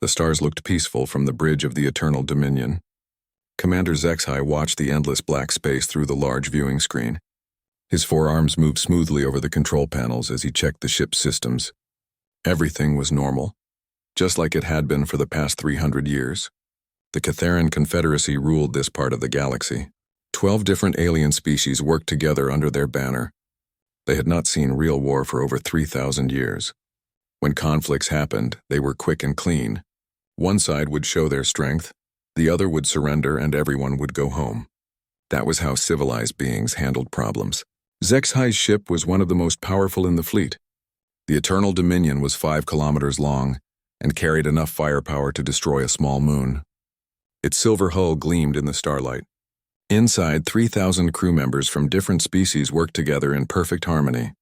The stars looked peaceful from the bridge of the Eternal Dominion. Commander HFY watched the endless black space through the large viewing screen. His forearms moved smoothly over the control panels as he checked the ship's systems. Everything was normal, just like it had been for the past 300 years. The Catherian Confederacy ruled this part of the galaxy. 12 different alien species worked together under their banner. They had not seen real war for over 3,000 years. When conflicts happened, they were quick and clean. One side would show their strength, the other would surrender, and everyone would go home. That was how civilized beings handled problems. HFY's ship was one of the most powerful in the fleet. The Eternal Dominion was 5 kilometers long and carried enough firepower to destroy a small moon. Its silver hull gleamed in the starlight. Inside, 3,000 crew members from different species worked together in perfect harmony.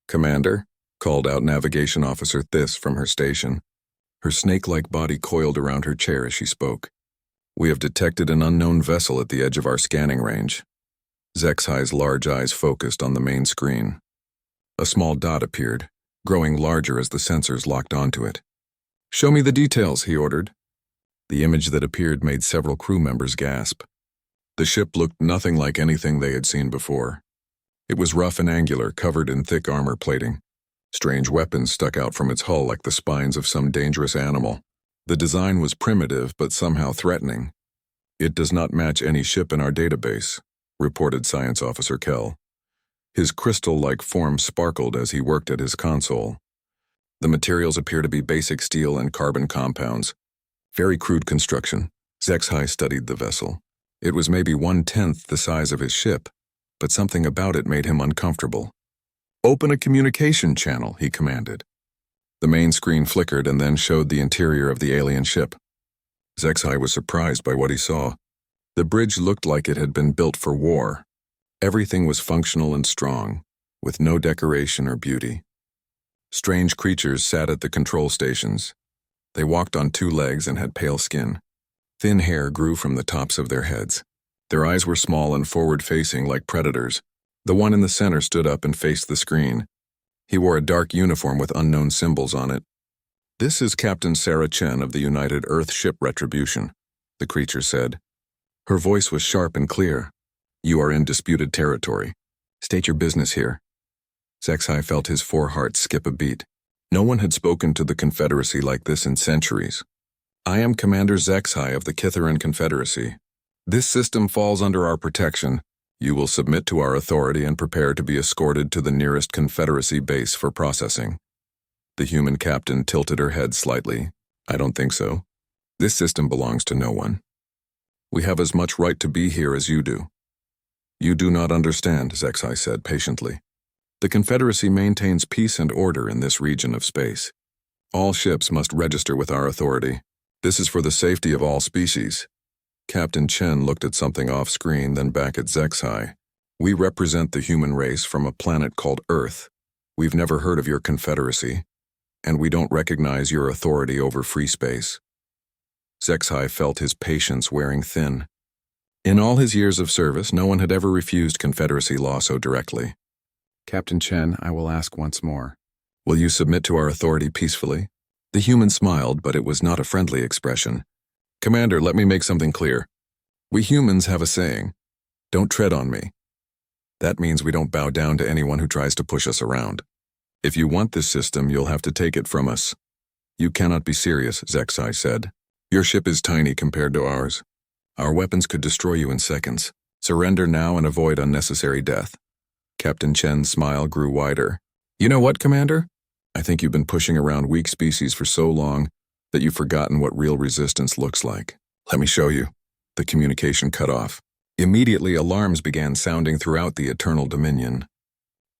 "Commander," called out Navigation Officer This from her station. Her snake-like body coiled around her chair as she spoke. "We have detected an unknown vessel at the edge of our scanning range." HFY's large eyes focused on the main screen. A small dot appeared, growing larger as the sensors locked onto it. "Show me the details," he ordered. The image that appeared made several crew members gasp. The ship looked nothing like anything they had seen before. It was rough and angular, covered in thick armor plating. Strange weapons stuck out from its hull like the spines of some dangerous animal. The design was primitive but somehow threatening. "It does not match any ship in our database," reported Science Officer Kell. His crystal-like form sparkled as he worked at his console. "The materials appear to be basic steel and carbon compounds. Very crude construction." HFY studied the vessel. It was maybe 1/10 the size of his ship, but something about it made him uncomfortable. "Open a communication channel," he commanded. The main screen flickered and then showed the interior of the alien ship. HFY was surprised by what he saw. The bridge looked like it had been built for war. Everything was functional and strong, with no decoration or beauty. Strange creatures sat at the control stations. They walked on 2 legs and had pale skin. Thin hair grew from the tops of their heads. Their eyes were small and forward-facing like predators. The one in the center stood up and faced the screen. He wore a dark uniform with unknown symbols on it. "This is Captain Sarah Chen of the United Earth Ship Retribution," the creature said. Her voice was sharp and clear. "You are in disputed territory. State your business here." HFY felt his foreheart skip a beat. No one had spoken to the Confederacy like this in centuries. "I am Commander HFY of the Catherian Confederacy. This system falls under our protection. You will submit to our authority and prepare to be escorted to the nearest Confederacy base for processing." The human captain tilted her head slightly. "I don't think so. This system belongs to no one. We have as much right to be here as you do." "You do not understand," HFY said patiently. "The Confederacy maintains peace and order in this region of space. All ships must register with our authority. This is for the safety of all species." Captain Chen looked at something off-screen, then back at HFY. "We represent the human race from a planet called Earth. We've never heard of your Confederacy, and we don't recognize your authority over free space." HFY felt his patience wearing thin. In all his years of service, no one had ever refused Confederacy law so directly. "Captain Chen, I will ask once more. Will you submit to our authority peacefully?" The human smiled, but it was not a friendly expression. "Commander, let me make something clear. We humans have a saying, 'Don't tread on me.' That means we don't bow down to anyone who tries to push us around. If you want this system, you'll have to take it from us." "You cannot be serious," HFY said. "Your ship is tiny compared to ours. Our weapons could destroy you in seconds. Surrender now and avoid unnecessary death." Captain Chen's smile grew wider. "You know what, Commander? I think you've been pushing around weak species for so long that you've forgotten what real resistance looks like. Let me show you." The communication cut off. Immediately, alarms began sounding throughout the Eternal Dominion.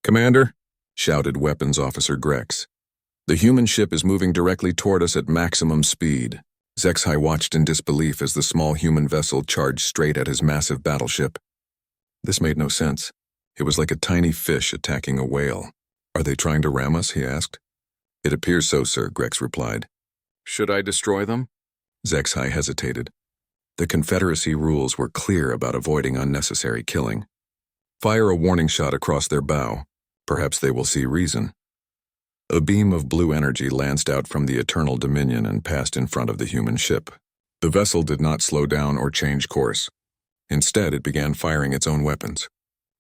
"Commander," shouted Weapons Officer Grex, "the human ship is moving directly toward us at maximum speed." HFY watched in disbelief as the small human vessel charged straight at his massive battleship. This made no sense. It was like a tiny fish attacking a whale. "Are they trying to ram us?" he asked. "It appears so, sir," Grex replied. "Should I destroy them?" HFY hesitated. The Confederacy rules were clear about avoiding unnecessary killing. "Fire a warning shot across their bow. Perhaps they will see reason." A beam of blue energy lanced out from the Eternal Dominion and passed in front of the human ship. The vessel did not slow down or change course. Instead, it began firing its own weapons.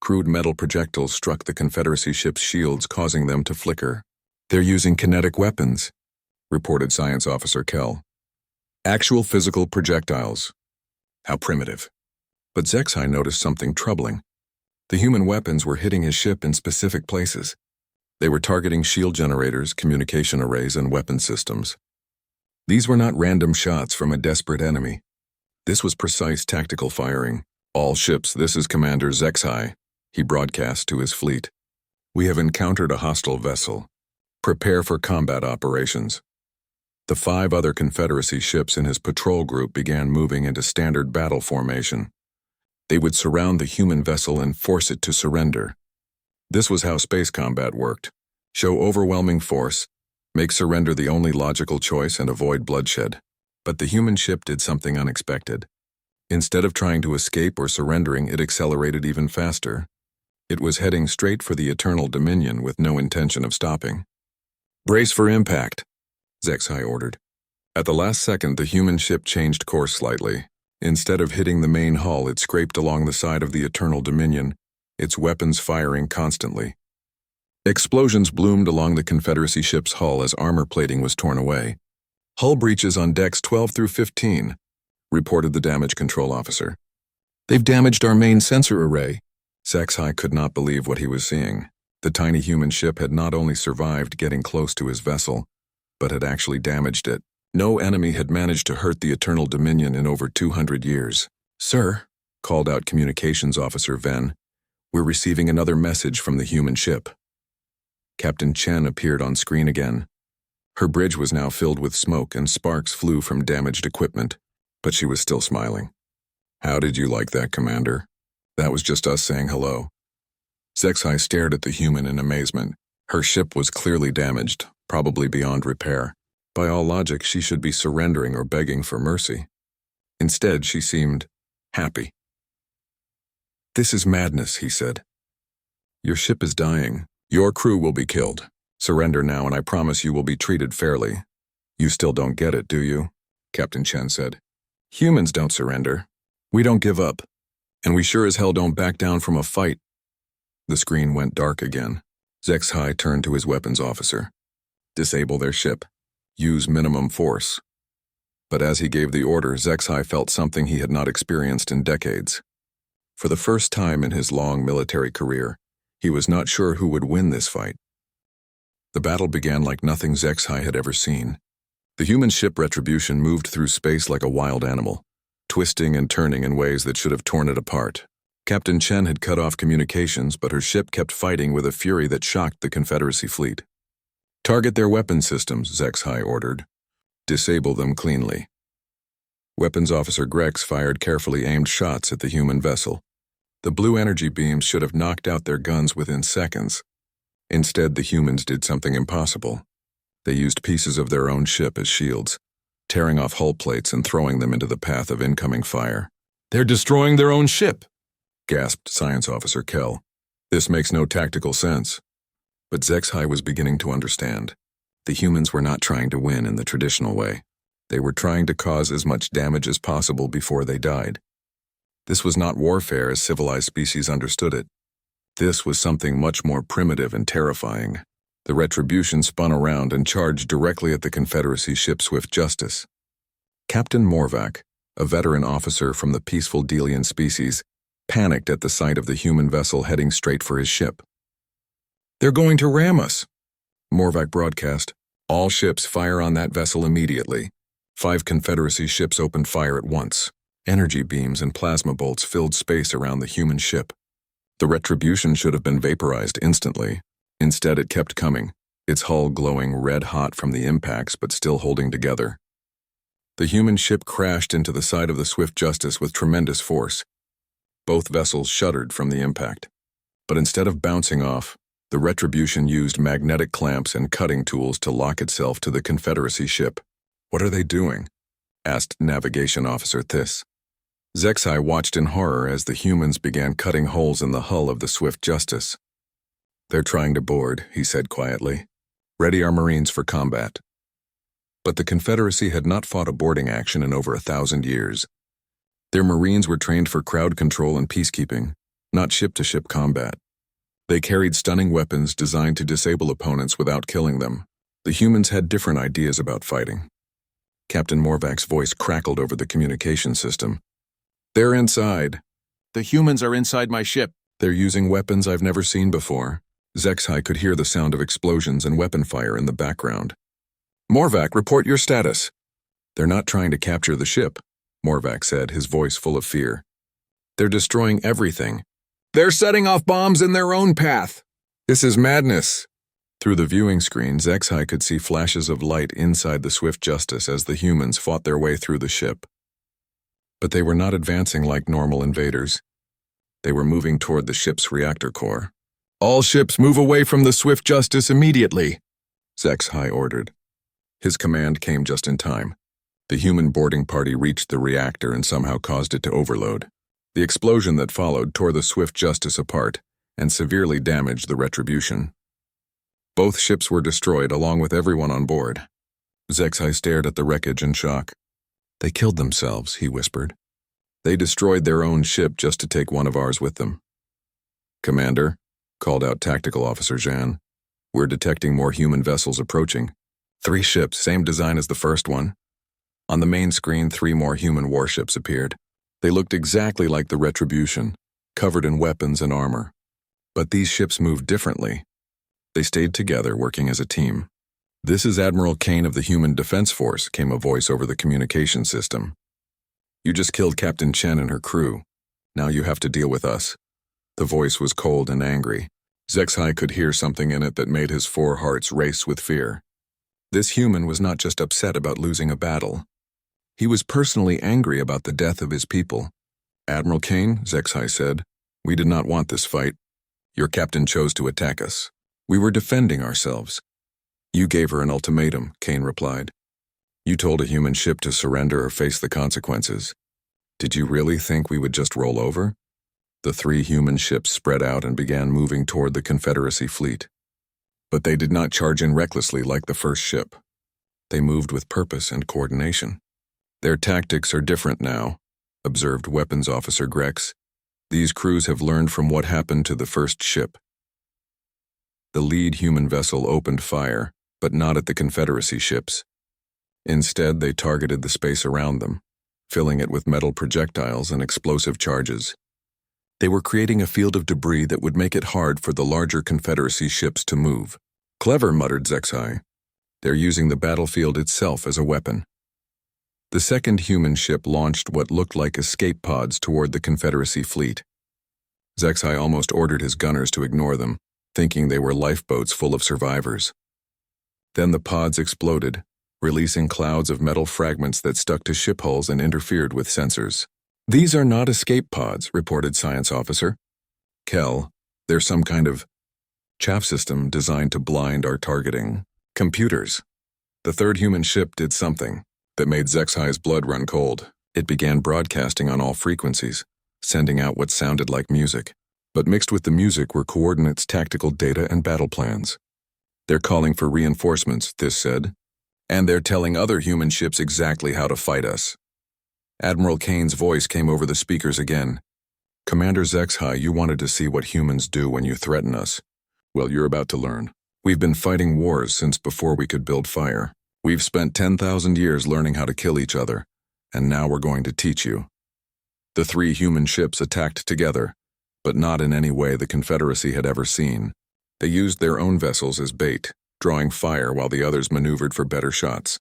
Crude metal projectiles struck the Confederacy ship's shields, causing them to flicker. "They're using kinetic weapons," reported Science Officer Kell. "Actual physical projectiles. How primitive." But Zexai noticed something troubling. The human weapons were hitting his ship in specific places. They were targeting shield generators, communication arrays, and weapon systems. These were not random shots from a desperate enemy. This was precise tactical firing. "All ships, this is Commander Zexai," he broadcast to his fleet. "We have encountered a hostile vessel. Prepare for combat operations." The 5 other Confederacy ships in his patrol group began moving into standard battle formation. They would surround the human vessel and force it to surrender. This was how space combat worked. Show overwhelming force, make surrender the only logical choice, and avoid bloodshed. But the human ship did something unexpected. Instead of trying to escape or surrendering, it accelerated even faster. It was heading straight for the Eternal Dominion with no intention of stopping. "Brace for impact," Zexai ordered. At the last second, the human ship changed course slightly. Instead of hitting the main hull, it scraped along the side of the Eternal Dominion, its weapons firing constantly. Explosions bloomed along the Confederacy ship's hull as armor plating was torn away. "Hull breaches on decks 12 through 15, reported the damage control officer. "They've damaged our main sensor array." Zexai could not believe what he was seeing. The tiny human ship had not only survived getting close to his vessel, but had actually damaged it. No enemy had managed to hurt the Eternal Dominion in over 200 years. "Sir," called out Communications Officer Ven, "we're receiving another message from the human ship." Captain Chen appeared on screen again. Her bridge was now filled with smoke and sparks flew from damaged equipment, but she was still smiling. "How did you like that, Commander?" "That was just us saying hello." Zexai stared at the human in amazement. Her ship was clearly damaged, probably beyond repair. By all logic, she should be surrendering or begging for mercy. Instead, she seemed happy. "This is madness," he said. "Your ship is dying. Your crew will be killed. Surrender now and I promise you will be treated fairly." "You still don't get it, do you?" Captain Chen said. "Humans don't surrender. We don't give up. And we sure as hell don't back down from a fight." The screen went dark again. Zexai turned to his weapons officer. "Disable their ship. Use minimum force." But as he gave the order, Zexai felt something he had not experienced in decades. For the first time in his long military career, he was not sure who would win this fight. The battle began like nothing Zexai had ever seen. The human ship Retribution moved through space like a wild animal, twisting and turning in ways that should have torn it apart. Captain Chen had cut off communications, but her ship kept fighting with a fury that shocked the Confederacy fleet. "Target their weapon systems," Zexai ordered. "Disable them cleanly." Weapons Officer Grex fired carefully aimed shots at the human vessel. The blue energy beams should have knocked out their guns within seconds. Instead, the humans did something impossible. They used pieces of their own ship as shields, tearing off hull plates and throwing them into the path of incoming fire. "They're destroying their own ship," gasped Science Officer Kell. "This makes no tactical sense." But Zexai was beginning to understand. The humans were not trying to win in the traditional way. They were trying to cause as much damage as possible before they died. This was not warfare as civilized species understood it. This was something much more primitive and terrifying. The Retribution spun around and charged directly at the Confederacy ship Swift Justice. Captain Morvac, a veteran officer from the peaceful Delian species, panicked at the sight of the human vessel heading straight for his ship. "They're going to ram us," Morvac broadcast. "All ships fire on that vessel immediately." 5 Confederacy ships opened fire at once. Energy beams and plasma bolts filled space around the human ship. The Retribution should have been vaporized instantly. Instead, it kept coming, its hull glowing red-hot from the impacts but still holding together. The human ship crashed into the side of the Swift Justice with tremendous force. Both vessels shuddered from the impact. But instead of bouncing off, the Retribution used magnetic clamps and cutting tools to lock itself to the Confederacy ship. "What are they doing?" asked Navigation Officer Thiss. Zexai watched in horror as the humans began cutting holes in the hull of the Swift Justice. "They're trying to board," he said quietly. Ready our Marines for combat. But the Confederacy had not fought a boarding action in over 1,000 years. Their Marines were trained for crowd control and peacekeeping, not ship-to-ship combat. They carried stunning weapons designed to disable opponents without killing them. The humans had different ideas about fighting. Captain Morvac's voice crackled over the communication system. "They're inside. The humans are inside my ship." They're using weapons I've never seen before." Zexhai could hear the sound of explosions and weapon fire in the background. "Morvac, report your status." "They're not trying to capture the ship," Morvac said, his voice full of fear. "They're destroying everything. They're setting off bombs in their own path. This is madness." Through the viewing screen, Zexhai could see flashes of light inside the Swift Justice as the humans fought their way through the ship. But they were not advancing like normal invaders. They were moving toward the ship's reactor core. "All ships move away from the Swift Justice immediately," Zexhai ordered. His command came just in time. The human boarding party reached the reactor and somehow caused it to overload. The explosion that followed tore the Swift Justice apart and severely damaged the Retribution. Both ships were destroyed along with everyone on board. Zexhai stared at the wreckage in shock. "They killed themselves," he whispered. "They destroyed their own ship just to take one of ours with them." "Commander," called out Tactical Officer Jean, "we're detecting more human vessels approaching. 3 ships, same design as the first one." On the main screen, 3 more human warships appeared. They looked exactly like the Retribution, covered in weapons and armor. But these ships moved differently. They stayed together, working as a team. "This is Admiral Kane of the Human Defense Force," came a voice over the communication system. "You just killed Captain Chen and her crew. Now you have to deal with us." The voice was cold and angry. Zexhai could hear something in it that made his 4 hearts race with fear. This human was not just upset about losing a battle. He was personally angry about the death of his people. "Admiral Kane," Zexhai said, "we did not want this fight. Your captain chose to attack us. We were defending ourselves." "You gave her an ultimatum," Kane replied. "You told a human ship to surrender or face the consequences. Did you really think we would just roll over?" The 3 human ships spread out and began moving toward the Confederacy fleet. But they did not charge in recklessly like the first ship. They moved with purpose and coordination. "Their tactics are different now," observed Weapons Officer Grex. "These crews have learned from what happened to the first ship." The lead human vessel opened fire, but not at the Confederacy ships. Instead, they targeted the space around them, filling it with metal projectiles and explosive charges. They were creating a field of debris that would make it hard for the larger Confederacy ships to move. "Clever," muttered Zexhai. "They're using the battlefield itself as a weapon." The second human ship launched what looked like escape pods toward the Confederacy fleet. Zexhai almost ordered his gunners to ignore them, thinking they were lifeboats full of survivors. Then the pods exploded, releasing clouds of metal fragments that stuck to ship hulls and interfered with sensors. "These are not escape pods," reported Science Officer Kell. "They're some kind of chaff system designed to blind our targeting computers." The third human ship did something that made Zexhai's blood run cold. It began broadcasting on all frequencies, sending out what sounded like music. But mixed with the music were coordinates, tactical data, and battle plans. "They're calling for reinforcements," this said. "And they're telling other human ships exactly how to fight us." Admiral Kane's voice came over the speakers again. "Commander Zexhai, you wanted to see what humans do when you threaten us. Well, you're about to learn. We've been fighting wars since before we could build fire. We've spent 10,000 years learning how to kill each other, and now we're going to teach you." The 3 human ships attacked together, but not in any way the Confederacy had ever seen. They used their own vessels as bait, drawing fire while the others maneuvered for better shots.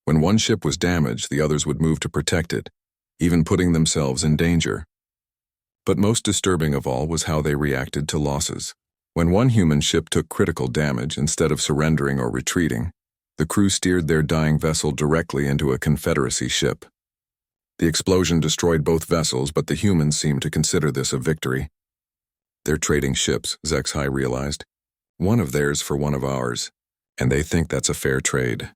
When one ship was damaged, the others would move to protect it, even putting themselves in danger. But most disturbing of all was how they reacted to losses. When one human ship took critical damage, instead of surrendering or retreating, the crew steered their dying vessel directly into a Confederacy ship. The explosion destroyed both vessels, but the humans seemed to consider this a victory. "They're trading ships," Zexhai realized. "One of theirs for one of ours, and they think that's a fair trade."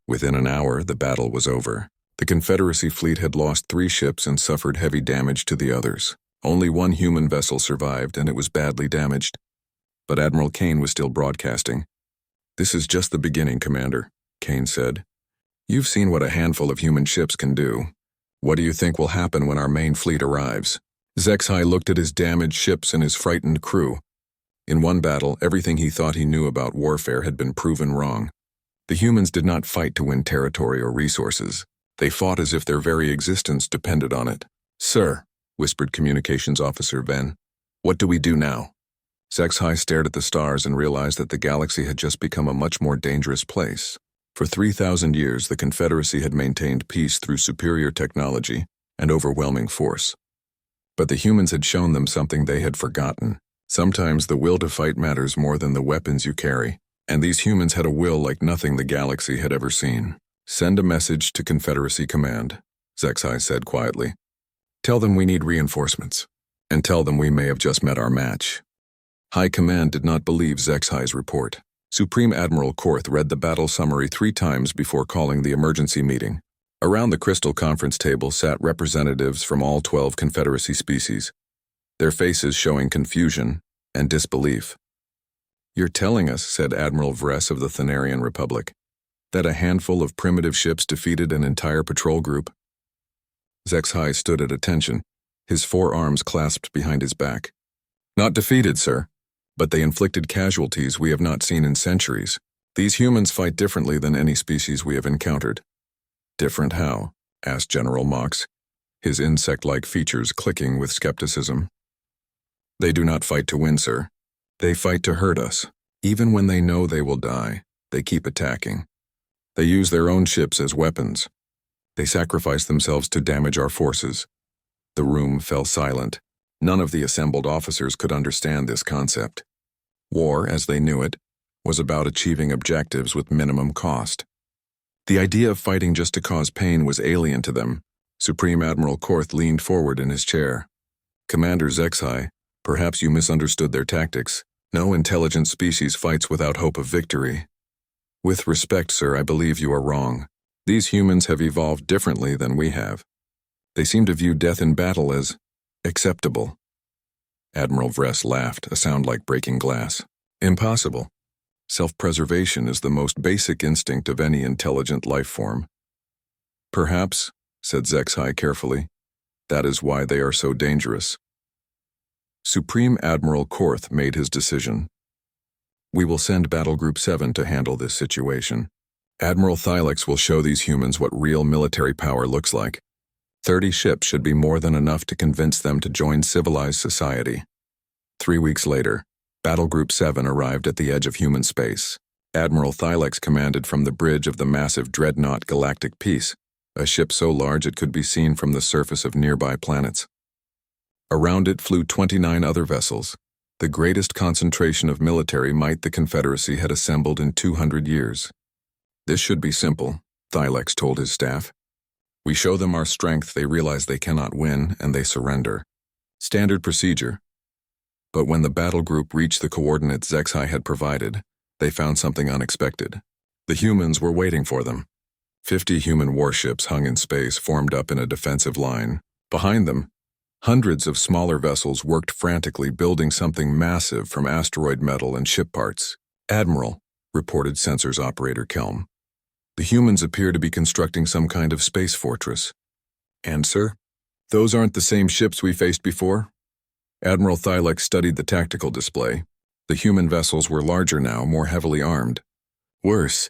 Within an hour, the battle was over. The Confederacy fleet had lost 3 ships and suffered heavy damage to the others. Only one human vessel survived, and it was badly damaged. But Admiral Kane was still broadcasting. This is just the beginning, Commander, Kane said. You've seen what a handful of human ships can do. What do you think will happen when our main fleet arrives? Zexai looked at his damaged ships and his frightened crew. In one battle, everything he thought he knew about warfare had been proven wrong. The humans did not fight to win territory or resources. They fought as if their very existence depended on it. Sir, whispered Communications Officer Ven, what do we do now? Zexai stared at the stars and realized that the galaxy had just become a much more dangerous place. For 3,000 years, the Confederacy had maintained peace through superior technology and overwhelming force. But the humans had shown them something they had forgotten. Sometimes the will to fight matters more than the weapons you carry, and these humans had a will like nothing the galaxy had ever seen. Send a message to Confederacy Command, Zexai said quietly. Tell them we need reinforcements, and tell them we may have just met our match. High Command did not believe Zexai's report. Supreme Admiral Korth read the battle summary 3 times before calling the emergency meeting. Around the crystal conference table sat representatives from all 12 Confederacy species, their faces showing confusion and disbelief. You're telling us, said Admiral Vress of the Thanarian Republic, that a handful of primitive ships defeated an entire patrol group? Zexai stood at attention, his 4 arms clasped behind his back. Not defeated, sir, but they inflicted casualties we have not seen in centuries. These humans fight differently than any species we have encountered. Different how? Asked General Mox, his insect-like features clicking with skepticism. They do not fight to win, sir. They fight to hurt us. Even when they know they will die, they keep attacking. They use their own ships as weapons. They sacrifice themselves to damage our forces. The room fell silent. None of the assembled officers could understand this concept. War, as they knew it, was about achieving objectives with minimum cost. The idea of fighting just to cause pain was alien to them. Supreme Admiral Korth leaned forward in his chair. Commander Zexai, perhaps you misunderstood their tactics. No intelligent species fights without hope of victory. With respect, sir, I believe you are wrong. These humans have evolved differently than we have. They seem to view death in battle as acceptable. Admiral Vress laughed, a sound like breaking glass. Impossible. Self-preservation is the most basic instinct of any intelligent life form. Perhaps, said Zexai carefully, that is why they are so dangerous. Supreme Admiral Korth made his decision. We will send Battle Group 7 to handle this situation. Admiral Thylex will show these humans what real military power looks like. 30 ships should be more than enough to convince them to join civilized society. 3 weeks later, Battle Group 7 arrived at the edge of human space. Admiral Thylex commanded from the bridge of the massive dreadnought Galactic Peace, a ship so large it could be seen from the surface of nearby planets. Around it flew 29 other vessels, the greatest concentration of military might the Confederacy had assembled in 200 years. This should be simple, Thylex told his staff. We show them our strength, they realize they cannot win, and they surrender. Standard procedure. But when the battle group reached the coordinates Zexai had provided, they found something unexpected. The humans were waiting for them. 50 human warships hung in space, formed up in a defensive line. Behind them, hundreds of smaller vessels worked frantically, building something massive from asteroid metal and ship parts. Admiral, reported Sensors Operator Kelm. The humans appear to be constructing some kind of space fortress. And, sir, those aren't the same ships we faced before? Admiral Thylex studied the tactical display. The human vessels were larger now, more heavily armed. Worse,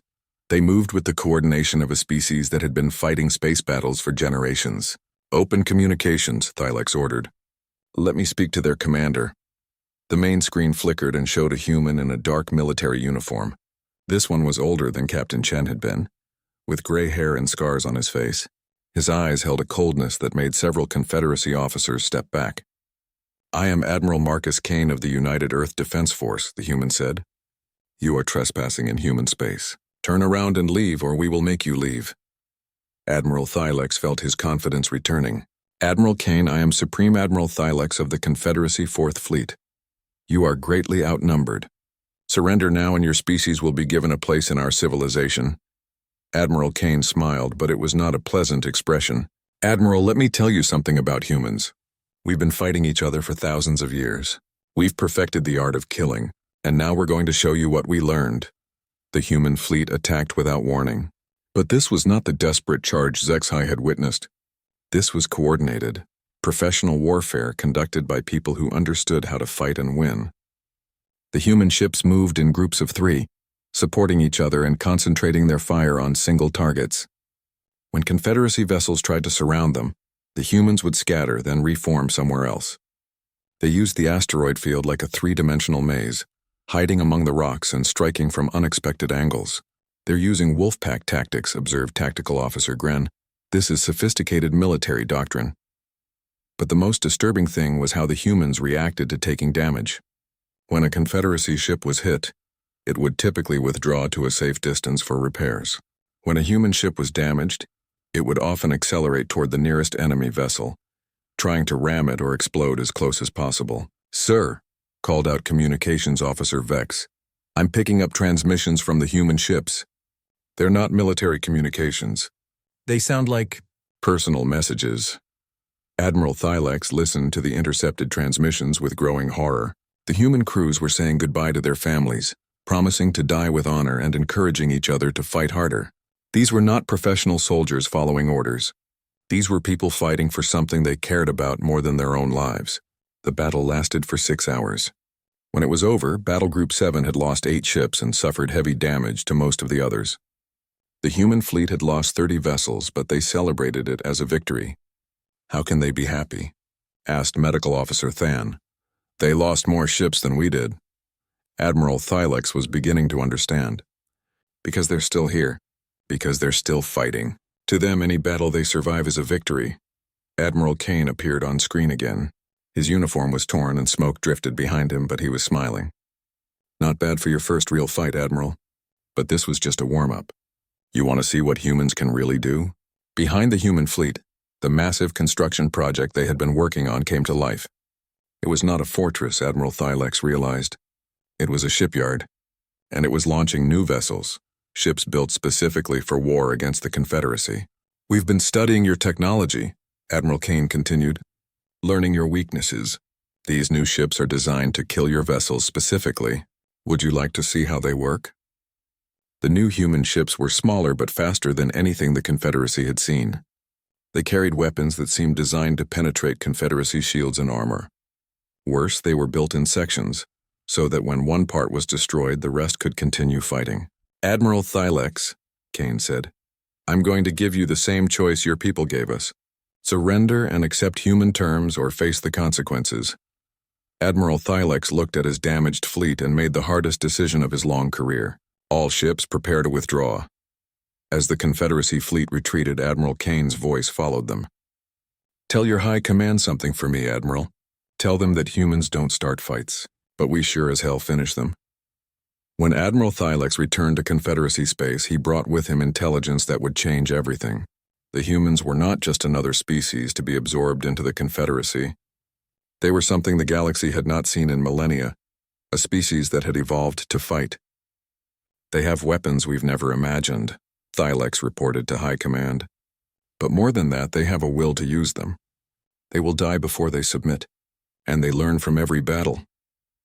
they moved with the coordination of a species that had been fighting space battles for generations. Open communications, Thylex ordered. Let me speak to their commander. The main screen flickered and showed a human in a dark military uniform. This one was older than Captain Chen had been, with gray hair and scars on his face. His eyes held a coldness that made several Confederacy officers step back. I am Admiral Marcus Kane of the United Earth Defense Force, the human said. You are trespassing in human space. Turn around and leave, or we will make you leave. Admiral Thylex felt his confidence returning. Admiral Kane, I am Supreme Admiral Thylex of the Confederacy 4th Fleet. You are greatly outnumbered. Surrender now and your species will be given a place in our civilization. Admiral Kane smiled, but it was not a pleasant expression. Admiral, let me tell you something about humans. We've been fighting each other for thousands of years. We've perfected the art of killing, and now we're going to show you what we learned. The human fleet attacked without warning. But this was not the desperate charge ZXI had witnessed. This was coordinated, professional warfare conducted by people who understood how to fight and win. The human ships moved in groups of 3, supporting each other and concentrating their fire on single targets. When Confederacy vessels tried to surround them, the humans would scatter, then reform somewhere else. They used the asteroid field like a 3-dimensional maze, hiding among the rocks and striking from unexpected angles. They're using wolfpack tactics, observed Tactical Officer Gren. This is sophisticated military doctrine. But the most disturbing thing was how the humans reacted to taking damage. When a Confederacy ship was hit, it would typically withdraw to a safe distance for repairs. When a human ship was damaged, it would often accelerate toward the nearest enemy vessel, trying to ram it or explode as close as possible. "Sir," called out Communications Officer Vex, "I'm picking up transmissions from the human ships. They're not military communications. They sound like personal messages." Admiral Thylex listened to the intercepted transmissions with growing horror. The human crews were saying goodbye to their families, promising to die with honor and encouraging each other to fight harder. These were not professional soldiers following orders. These were people fighting for something they cared about more than their own lives. The battle lasted for 6 hours. When it was over, Battle Group 7 had lost 8 ships and suffered heavy damage to most of the others. The human fleet had lost 30 vessels, but they celebrated it as a victory. "How can they be happy?" asked Medical Officer Than. "They lost more ships than we did." Admiral Thylex was beginning to understand. "Because they're still here. Because they're still fighting. To them, any battle they survive is a victory." Admiral Kane appeared on screen again. His uniform was torn and smoke drifted behind him, but he was smiling. "Not bad for your first real fight, Admiral. But this was just a warm-up. You want to see what humans can really do?" Behind the human fleet, the massive construction project they had been working on came to life. It was not a fortress, Admiral Thylex realized. It was a shipyard, and it was launching new vessels, ships built specifically for war against the Confederacy. "We've been studying your technology," Admiral Kane continued, "learning your weaknesses. These new ships are designed to kill your vessels specifically. Would you like to see how they work?" The new human ships were smaller but faster than anything the Confederacy had seen. They carried weapons that seemed designed to penetrate Confederacy shields and armor. Worse, they were built in sections, so that when one part was destroyed, the rest could continue fighting. "Admiral Thylex," Kane said, "I'm going to give you the same choice your people gave us. Surrender and accept human terms or face the consequences." Admiral Thylex looked at his damaged fleet and made the hardest decision of his long career. "All ships prepare to withdraw." As the Confederacy fleet retreated, Admiral Kane's voice followed them. "Tell your high command something for me, Admiral. Tell them that humans don't start fights, but we sure as hell finish them." When Admiral Thylex returned to Confederacy space, he brought with him intelligence that would change everything. The humans were not just another species to be absorbed into the Confederacy. They were something the galaxy had not seen in millennia, a species that had evolved to fight. "They have weapons we've never imagined," Thylex reported to High Command. "But more than that, they have a will to use them. They will die before they submit, and they learn from every battle."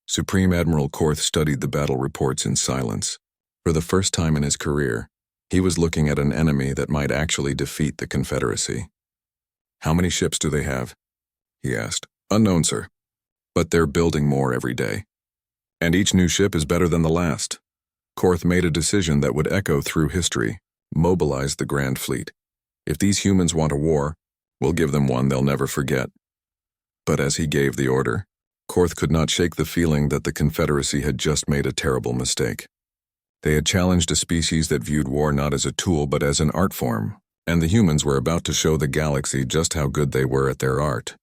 Supreme Admiral Korth studied the battle reports in silence. For the first time in his career, he was looking at an enemy that might actually defeat the Confederacy. "How many ships do they have?" he asked. "Unknown, sir. But they're building more every day. And each new ship is better than the last." Korth made a decision that would echo through history: mobilize the Grand Fleet. If these humans want a war, we'll give them one they'll never forget. But as he gave the order, Korth could not shake the feeling that the Confederacy had just made a terrible mistake. They had challenged a species that viewed war not as a tool but as an art form, and the humans were about to show the galaxy just how good they were at their art.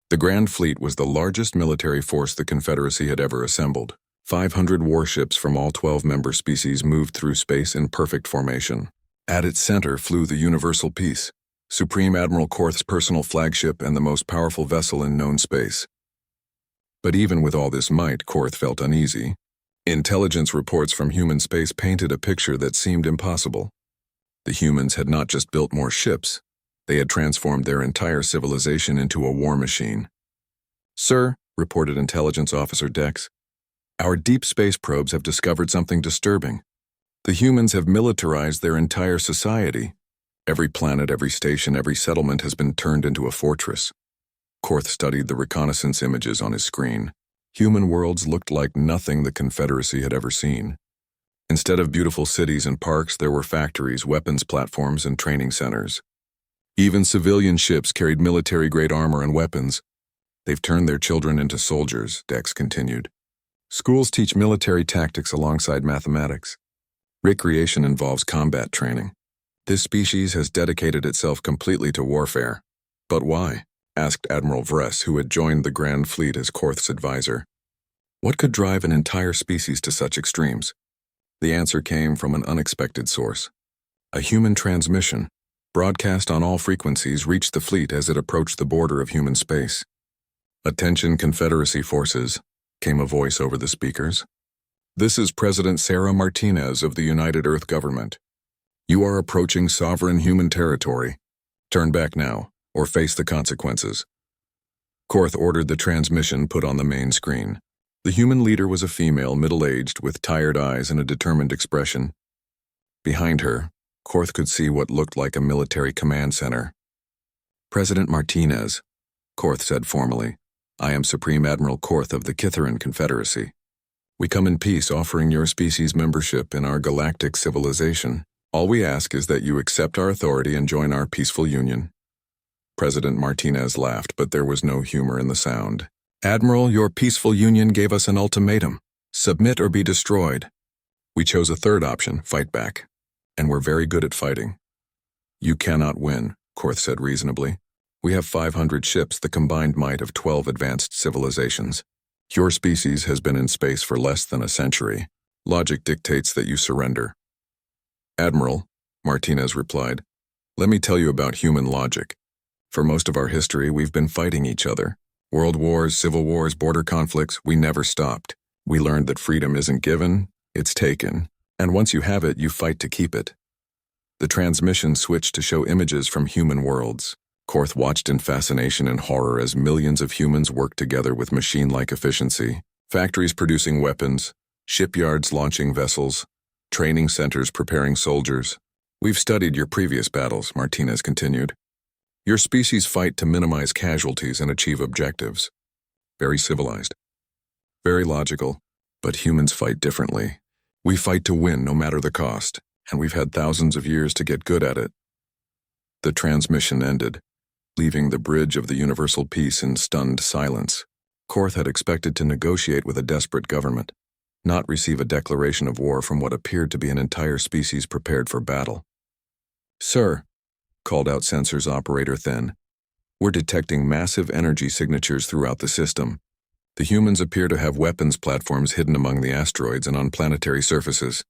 The Grand Fleet was the largest military force the Confederacy had ever assembled. 500 warships from all 12 member species moved through space in perfect formation. At its center flew the Universal Peace, Supreme Admiral Korth's personal flagship and the most powerful vessel in known space. But even with all this might, Korth felt uneasy. Intelligence reports from human space painted a picture that seemed impossible. The humans had not just built more ships, they had transformed their entire civilization into a war machine. "Sir," reported Intelligence Officer Dex, "our deep space probes have discovered something disturbing. The humans have militarized their entire society. Every planet, every station, every settlement has been turned into a fortress. Korth studied the reconnaissance images on his screen. Human worlds looked like nothing the Confederacy had ever seen. Instead of beautiful cities and parks, there were factories, weapons platforms, and training centers. Even civilian ships carried military-grade armor and weapons. They've turned their children into soldiers, Dex continued. Schools teach military tactics alongside mathematics. Recreation involves combat training. This species has dedicated itself completely to warfare. But why? Asked Admiral Vress, who had joined the Grand Fleet as Korth's advisor. What could drive an entire species to such extremes? The answer came from an unexpected source. A human transmission, broadcast on all frequencies, reached the fleet as it approached the border of human space. "Attention, Confederacy forces," came a voice over the speakers. "This is President Sarah Martinez of the United Earth Government. You are approaching sovereign human territory. Turn back now, or face the consequences." Korth ordered the transmission put on the main screen. The human leader was a female, middle-aged, with tired eyes and a determined expression. Behind her, Korth could see what looked like a military command center. "President Martinez," Korth said formally, "I am Supreme Admiral Korth of the Kitharan Confederacy. We come in peace, offering your species membership in our galactic civilization. All we ask is that you accept our authority and join our peaceful union." President Martinez laughed, but there was no humor in the sound. "Admiral, your peaceful union gave us an ultimatum. Submit or be destroyed. We chose a third option, fight back. And we're very good at fighting." "You cannot win," Korth said reasonably. "We have 500 ships, the combined might of 12 advanced civilizations. Your species has been in space for less than a century. Logic dictates that you surrender." "Admiral," Martinez replied, "let me tell you about human logic. For most of our history, we've been fighting each other. World wars, civil wars, border conflicts, we never stopped. We learned that freedom isn't given, it's taken. And once you have it, you fight to keep it." The transmission switched to show images from human worlds. Korth watched in fascination and horror as millions of humans worked together with machine-like efficiency. Factories producing weapons, shipyards launching vessels, training centers preparing soldiers. "We've studied your previous battles," Martinez continued. "Your species fight to minimize casualties and achieve objectives. Very civilized. Very logical, but humans fight differently. We fight to win no matter the cost, and we've had thousands of years to get good at it." The transmission ended, leaving the bridge of the universal peace in stunned silence. Korth had expected to negotiate with a desperate government, not receive a declaration of war from what appeared to be an entire species prepared for battle. "Sir," called out Sensors Operator Thin, "we're detecting massive energy signatures throughout the system. The humans appear to have weapons platforms hidden among the asteroids and on planetary surfaces."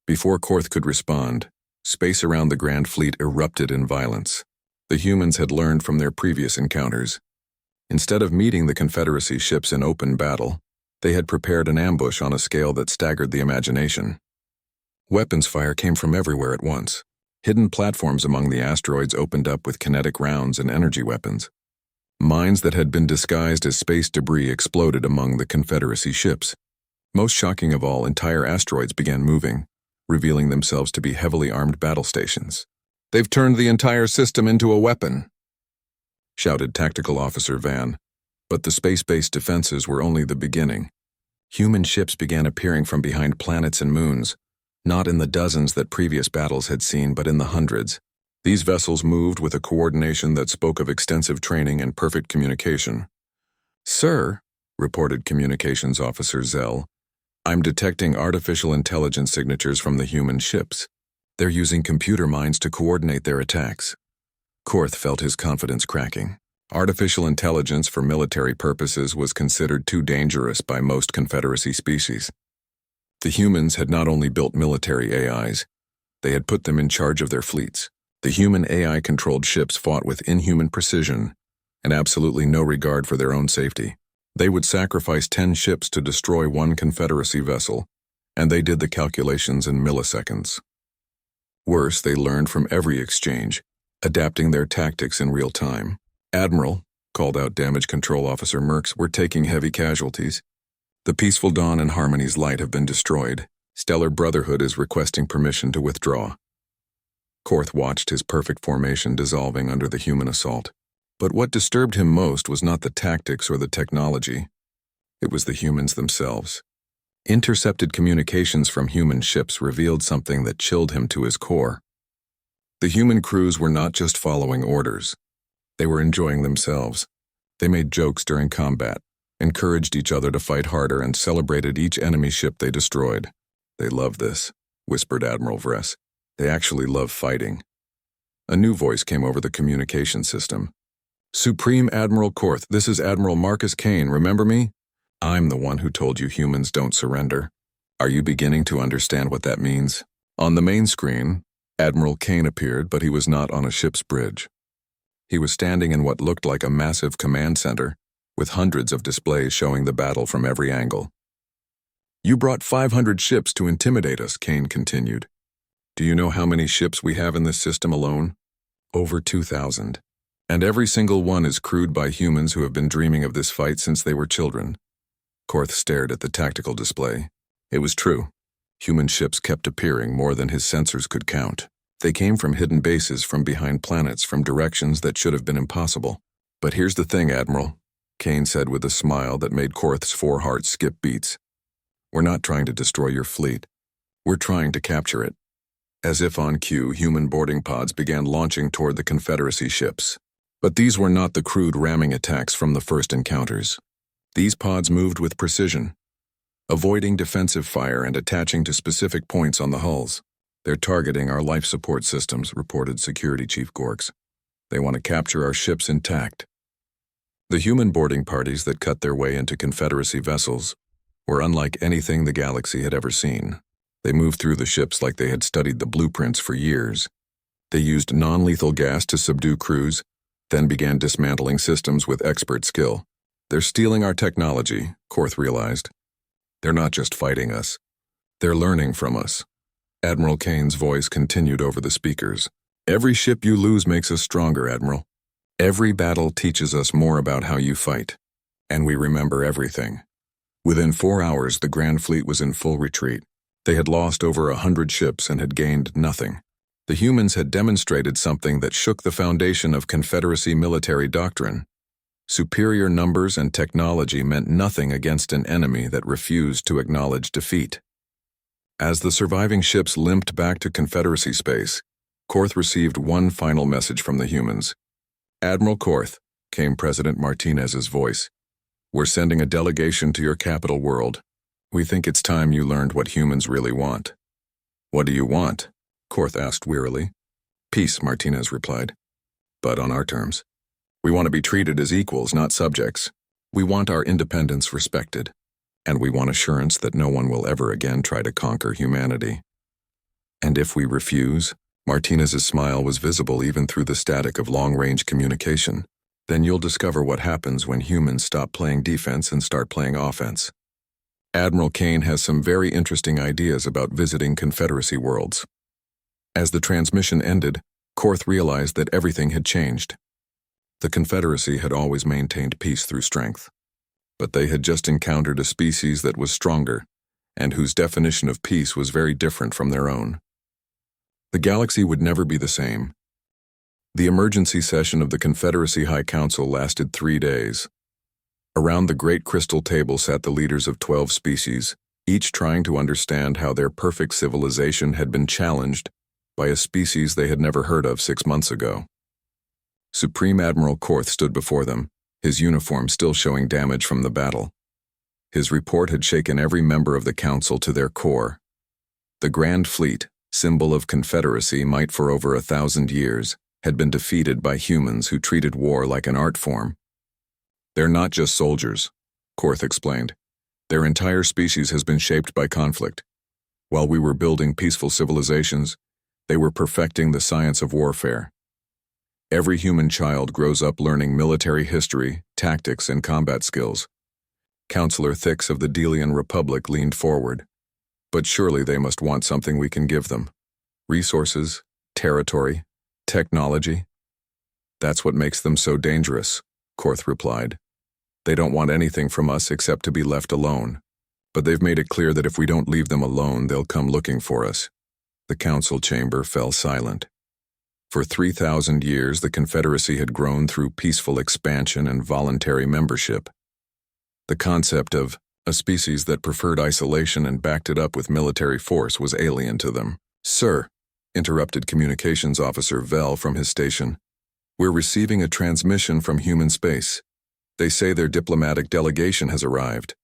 Before Korth could respond, space around the Grand Fleet erupted in violence. The humans had learned from their previous encounters. Instead of meeting the Confederacy ships in open battle, they had prepared an ambush on a scale that staggered the imagination. Weapons fire came from everywhere at once. Hidden platforms among the asteroids opened up with kinetic rounds and energy weapons. Mines that had been disguised as space debris exploded among the Confederacy ships. Most shocking of all, entire asteroids began moving, revealing themselves to be heavily armed battle stations. "They've turned the entire system into a weapon," shouted Tactical Officer Van. But the space-based defenses were only the beginning. Human ships began appearing from behind planets and moons, not in the dozens that previous battles had seen, but in the hundreds. These vessels moved with a coordination that spoke of extensive training and perfect communication. "Sir," reported Communications Officer Zell, "I'm detecting artificial intelligence signatures from the human ships. They're using computer minds to coordinate their attacks." Korth felt his confidence cracking. Artificial intelligence for military purposes was considered too dangerous by most Confederacy species. The humans had not only built military AIs, they had put them in charge of their fleets. The human AI-controlled ships fought with inhuman precision and absolutely no regard for their own safety. They would sacrifice 10 ships to destroy one Confederacy vessel, and they did the calculations in milliseconds. Worse, they learned from every exchange, adapting their tactics in real time. "Admiral," called out Damage Control Officer Merks, "we're taking heavy casualties. The peaceful dawn and Harmony's light have been destroyed. Stellar Brotherhood is requesting permission to withdraw. Korth watched his perfect formation dissolving under the human assault. But what disturbed him most was not the tactics or the technology. It was the humans themselves. Intercepted communications from human ships revealed something that chilled him to his core. The human crews were not just following orders. They were enjoying themselves. They made jokes during combat, encouraged each other to fight harder, and celebrated each enemy ship they destroyed. "They love this," whispered Admiral Vress. "They actually love fighting." A new voice came over the communication system. "Supreme Admiral Korth, this is Admiral Marcus Kane, remember me? I'm the one who told you humans don't surrender. Are you beginning to understand what that means?" On the main screen, Admiral Kane appeared, but he was not on a ship's bridge. He was standing in what looked like a massive command center, with hundreds of displays showing the battle from every angle. "You brought 500 ships to intimidate us," Kane continued. "Do you know how many ships we have in this system alone? Over 2,000. And every single one is crewed by humans who have been dreaming of this fight since they were children." Korth stared at the tactical display. It was true. Human ships kept appearing more than his sensors could count. They came from hidden bases, from behind planets, from directions that should have been impossible. "But here's the thing, Admiral," Kane said with a smile that made Korth's 4 hearts skip beats. "We're not trying to destroy your fleet. We're trying to capture it." As if on cue, human boarding pods began launching toward the Confederacy ships. But these were not the crude ramming attacks from the first encounters. These pods moved with precision, avoiding defensive fire and attaching to specific points on the hulls. "They're targeting our life support systems," reported Security Chief Gorks. "They want to capture our ships intact." The human boarding parties that cut their way into Confederacy vessels were unlike anything the galaxy had ever seen. They moved through the ships like they had studied the blueprints for years. They used non-lethal gas to subdue crews, then began dismantling systems with expert skill. "They're stealing our technology," Korth realized. "They're not just fighting us. They're learning from us." Admiral Kane's voice continued over the speakers. "Every ship you lose makes us stronger, Admiral. Every battle teaches us more about how you fight. And we remember everything." Within 4 hours, the Grand Fleet was in full retreat. They had lost over 100 ships and had gained nothing. The humans had demonstrated something that shook the foundation of Confederacy military doctrine. Superior numbers and technology meant nothing against an enemy that refused to acknowledge defeat. As the surviving ships limped back to Confederacy space, Korth received one final message from the humans. "Admiral Korth," came President Martinez's voice, "we're sending a delegation to your capital world. We think it's time you learned what humans really want." "What do you want?" Korth asked wearily. "Peace," Martinez replied. "But on our terms. We want to be treated as equals, not subjects. We want our independence respected. And we want assurance that no one will ever again try to conquer humanity." "And if we refuse?" Martinez's smile was visible even through the static of long-range communication. "Then you'll discover what happens when humans stop playing defense and start playing offense." Admiral Kane has some very interesting ideas about visiting Confederacy worlds. As the transmission ended, Korth realized that everything had changed. The Confederacy had always maintained peace through strength. But they had just encountered a species that was stronger, and whose definition of peace was very different from their own. The galaxy would never be the same. The emergency session of the Confederacy High Council lasted 3 days. Around the great crystal table sat the leaders of 12 species, each trying to understand how their perfect civilization had been challenged by a species they had never heard of 6 months ago. Supreme Admiral Korth stood before them, his uniform still showing damage from the battle. His report had shaken every member of the council to their core. The Grand Fleet, symbol of Confederacy might for over 1,000 years, had been defeated by humans who treated war like an art form. "They're not just soldiers," Korth explained. "Their entire species has been shaped by conflict. While we were building peaceful civilizations, they were perfecting the science of warfare. Every human child grows up learning military history, tactics, and combat skills." Counselor Thix of the Delian Republic leaned forward. "But surely they must want something we can give them. Resources, territory, technology." "That's what makes them so dangerous," Korth replied. "They don't want anything from us except to be left alone. But they've made it clear that if we don't leave them alone, they'll come looking for us. The council chamber fell silent. For 3,000 years, the Confederacy had grown through peaceful expansion and voluntary membership. The concept of a species that preferred isolation and backed it up with military force was alien to them. "Sir," interrupted Communications Officer Vel from his station, "we're receiving a transmission from human space. They say their diplomatic delegation has arrived."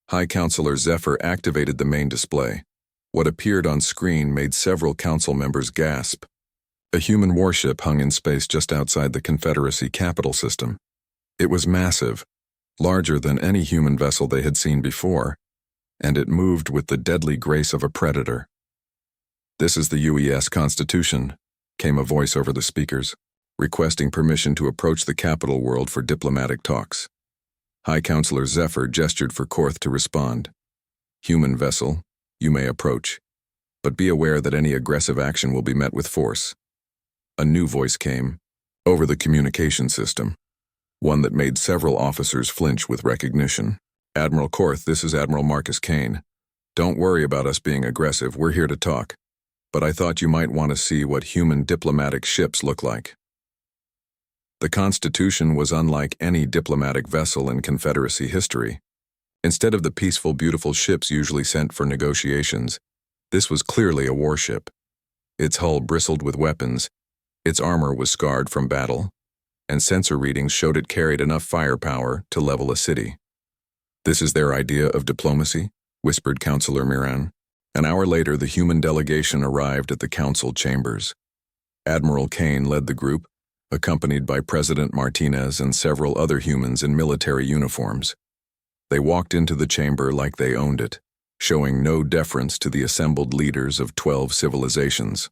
High Counselor Zephyr activated the main display. What appeared on screen made several council members gasp. A human warship hung in space just outside the Confederacy capital system. It was massive, larger than any human vessel they had seen before, and it moved with the deadly grace of a predator. "This is the UES Constitution," came a voice over the speakers, requesting permission to approach the capital world for diplomatic talks. High Counselor Zephyr gestured for Korth to respond. "Human vessel, you may approach, but be aware that any aggressive action will be met with force." A new voice came, over the communication system, one that made several officers flinch with recognition. "Admiral Korth, this is Admiral Marcus Kane. Don't worry about us being aggressive, we're here to talk. But I thought you might want to see what human diplomatic ships look like." The Constitution was unlike any diplomatic vessel in Confederacy history. Instead of the peaceful, beautiful ships usually sent for negotiations, this was clearly a warship. Its hull bristled with weapons, its armor was scarred from battle, and sensor readings showed it carried enough firepower to level a city. "This is their idea of diplomacy?" whispered Counselor Miran. An hour later, the human delegation arrived at the council chambers. Admiral Kane led the group, accompanied by President Martinez and several other humans in military uniforms. They walked into the chamber like they owned it, showing no deference to the assembled leaders of 12 civilizations.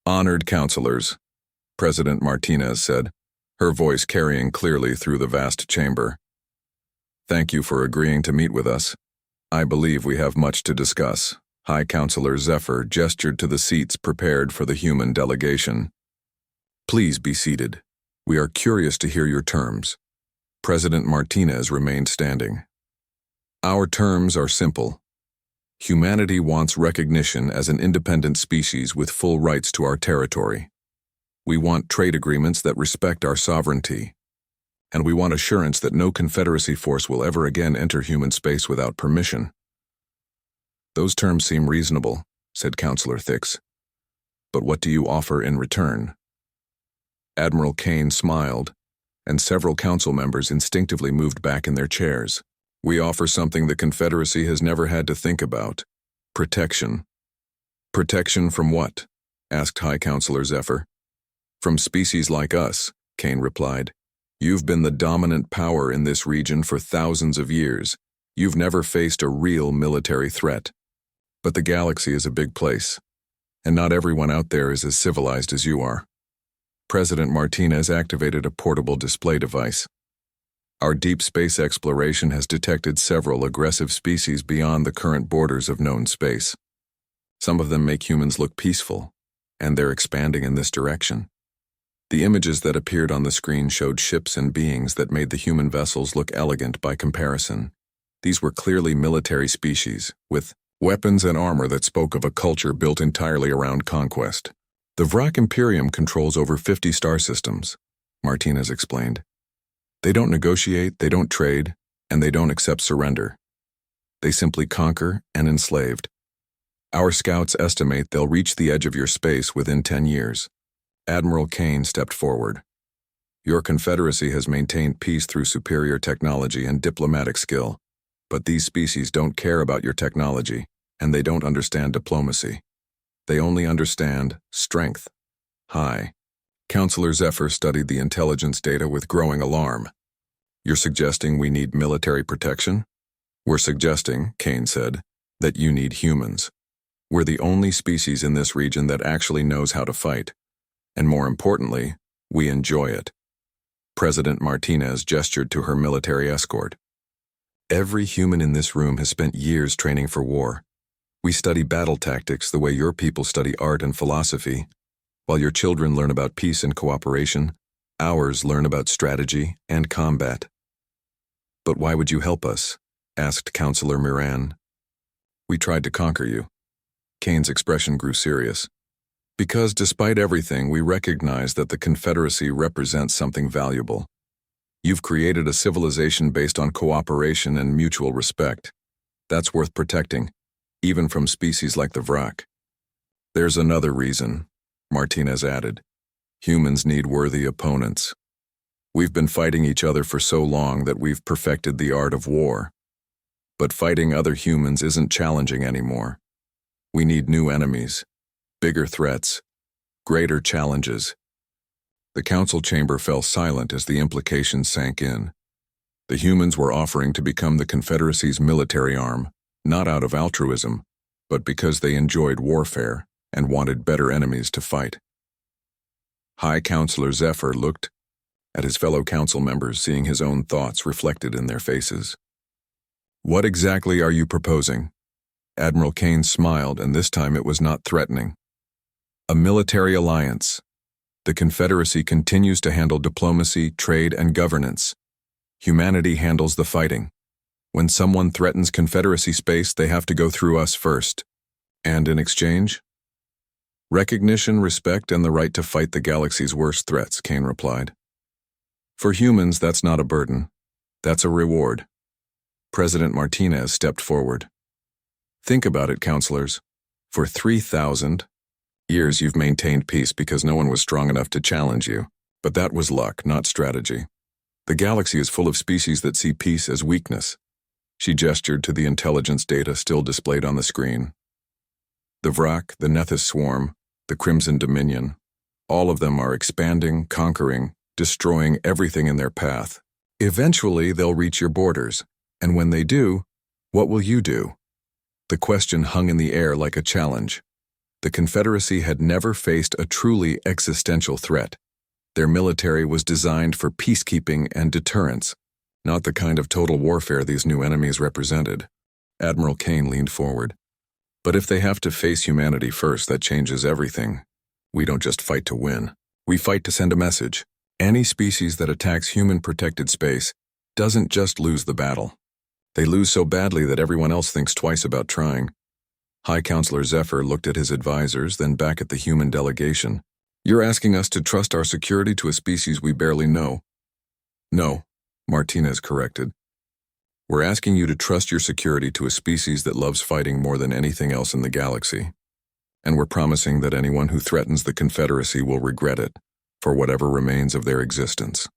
"Honored counselors," President Martinez said, her voice carrying clearly through the vast chamber. "Thank you for agreeing to meet with us. I believe we have much to discuss." High Counselor Zephyr gestured to the seats prepared for the human delegation. "Please be seated. We are curious to hear your terms." President Martinez remained standing. "Our terms are simple. Humanity wants recognition as an independent species with full rights to our territory. We want trade agreements that respect our sovereignty. And we want assurance that no Confederacy force will ever again enter human space without permission." "Those terms seem reasonable," said Counselor Thix. "But what do you offer in return?" Admiral Kane smiled, and several council members instinctively moved back in their chairs. "We offer something the Confederacy has never had to think about. Protection." "Protection from what?" asked High Counselor Zephyr. "From species like us," Kane replied. "You've been the dominant power in this region for thousands of years. You've never faced a real military threat. But the galaxy is a big place, and not everyone out there is as civilized as you are." President Martinez activated a portable display device. "Our deep space exploration has detected several aggressive species beyond the current borders of known space. Some of them make humans look peaceful, and they're expanding in this direction." The images that appeared on the screen showed ships and beings that made the human vessels look elegant by comparison. These were clearly military species, with weapons and armor that spoke of a culture built entirely around conquest. "The Vrak Imperium controls over 50 star systems," Martinez explained. "They don't negotiate, they don't trade, and they don't accept surrender. They simply conquer and enslaved. Our scouts estimate they'll reach the edge of your space within 10 years. Admiral Kane stepped forward. "Your Confederacy has maintained peace through superior technology and diplomatic skill, but these species don't care about your technology, and they don't understand diplomacy. They only understand strength." High Counselor Zephyr studied the intelligence data with growing alarm. "You're suggesting we need military protection?" "We're suggesting," Kane said, "that you need humans. We're the only species in this region that actually knows how to fight. And more importantly, we enjoy it." President Martinez gestured to her military escort. "Every human in this room has spent years training for war. We study battle tactics the way your people study art and philosophy. While your children learn about peace and cooperation, ours learn about strategy and combat." "But why would you help us?" asked Counselor Miran. We tried to conquer you. Kane's expression grew serious. Because despite everything, we recognize that the Confederacy represents something valuable. You've created a civilization based on cooperation and mutual respect. That's worth protecting, even from species like the Vrak. There's another reason, Martinez added. Humans need worthy opponents. We've been fighting each other for so long that we've perfected the art of war. But fighting other humans isn't challenging anymore. We need new enemies, bigger threats, greater challenges. The council chamber fell silent as the implications sank in. The humans were offering to become the Confederacy's military arm, not out of altruism, but because they enjoyed warfare and wanted better enemies to fight. High Counselor Zephyr looked at his fellow council members, seeing his own thoughts reflected in their faces. What exactly are you proposing? Admiral Kane smiled, and this time it was not threatening. A military alliance. The Confederacy continues to handle diplomacy, trade, and governance. Humanity handles the fighting. When someone threatens Confederacy space, they have to go through us first. And in exchange? Recognition, respect, and the right to fight the galaxy's worst threats, Kane replied. For humans, that's not a burden. That's a reward. President Martinez stepped forward. Think about it, counselors. For 3,000 years you've maintained peace because no one was strong enough to challenge you. But that was luck, not strategy. The galaxy is full of species that see peace as weakness. She gestured to the intelligence data still displayed on the screen. The Vrak, the Nethys Swarm, the Crimson Dominion, all of them are expanding, conquering, destroying everything in their path. Eventually, they'll reach your borders. And when they do, what will you do? The question hung in the air like a challenge. The Confederacy had never faced a truly existential threat. Their military was designed for peacekeeping and deterrence, not the kind of total warfare these new enemies represented. Admiral Kane leaned forward. But if they have to face humanity first, that changes everything. We don't just fight to win. We fight to send a message. Any species that attacks human-protected space doesn't just lose the battle. They lose so badly that everyone else thinks twice about trying. High Counselor Zephyr looked at his advisors, then back at the human delegation. You're asking us to trust our security to a species we barely know. No, Martinez corrected. We're asking you to trust your security to a species that loves fighting more than anything else in the galaxy. And we're promising that anyone who threatens the Confederacy will regret it, for whatever remains of their existence.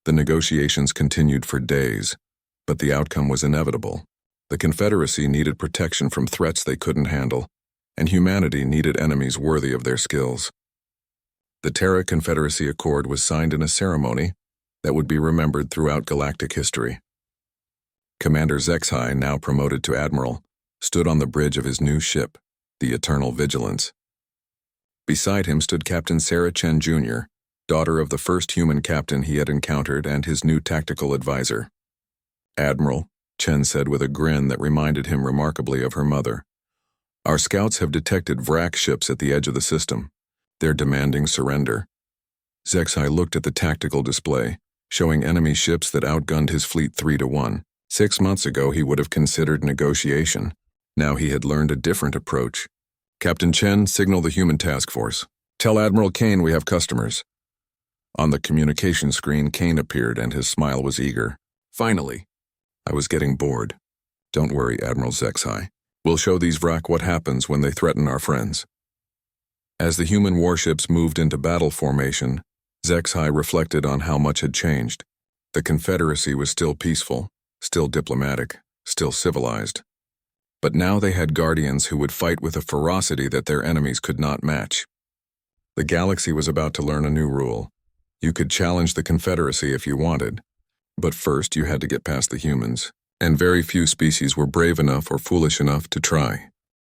The negotiations continued for days, but the outcome was inevitable. The Confederacy needed protection from threats they couldn't handle, and humanity needed enemies worthy of their skills. The Terra Confederacy Accord was signed in a ceremony that would be remembered throughout galactic history. Commander Zexhai, now promoted to Admiral, stood on the bridge of his new ship, the Eternal Vigilance. Beside him stood Captain Sarah Chen Jr., daughter of the first human captain he had encountered and his new tactical advisor. Admiral, Chen said with a grin that reminded him remarkably of her mother. Our scouts have detected Vrak ships at the edge of the system. They're demanding surrender. Zexhai looked at the tactical display, showing enemy ships that outgunned his fleet 3-1. 6 months ago, he would have considered negotiation. Now he had learned a different approach. Captain Chen, signal the human task force. Tell Admiral Kane we have customers. On the communication screen, Kane appeared, and his smile was eager. Finally. I was getting bored. Don't worry, Admiral Zexhai. We'll show these Vrak what happens when they threaten our friends. As the human warships moved into battle formation, Zexhai reflected on how much had changed. The Confederacy was still peaceful, still diplomatic, still civilized. But now they had guardians who would fight with a ferocity that their enemies could not match. The galaxy was about to learn a new rule. You could challenge the Confederacy if you wanted, but first you had to get past the humans, and very few species were brave enough or foolish enough to try.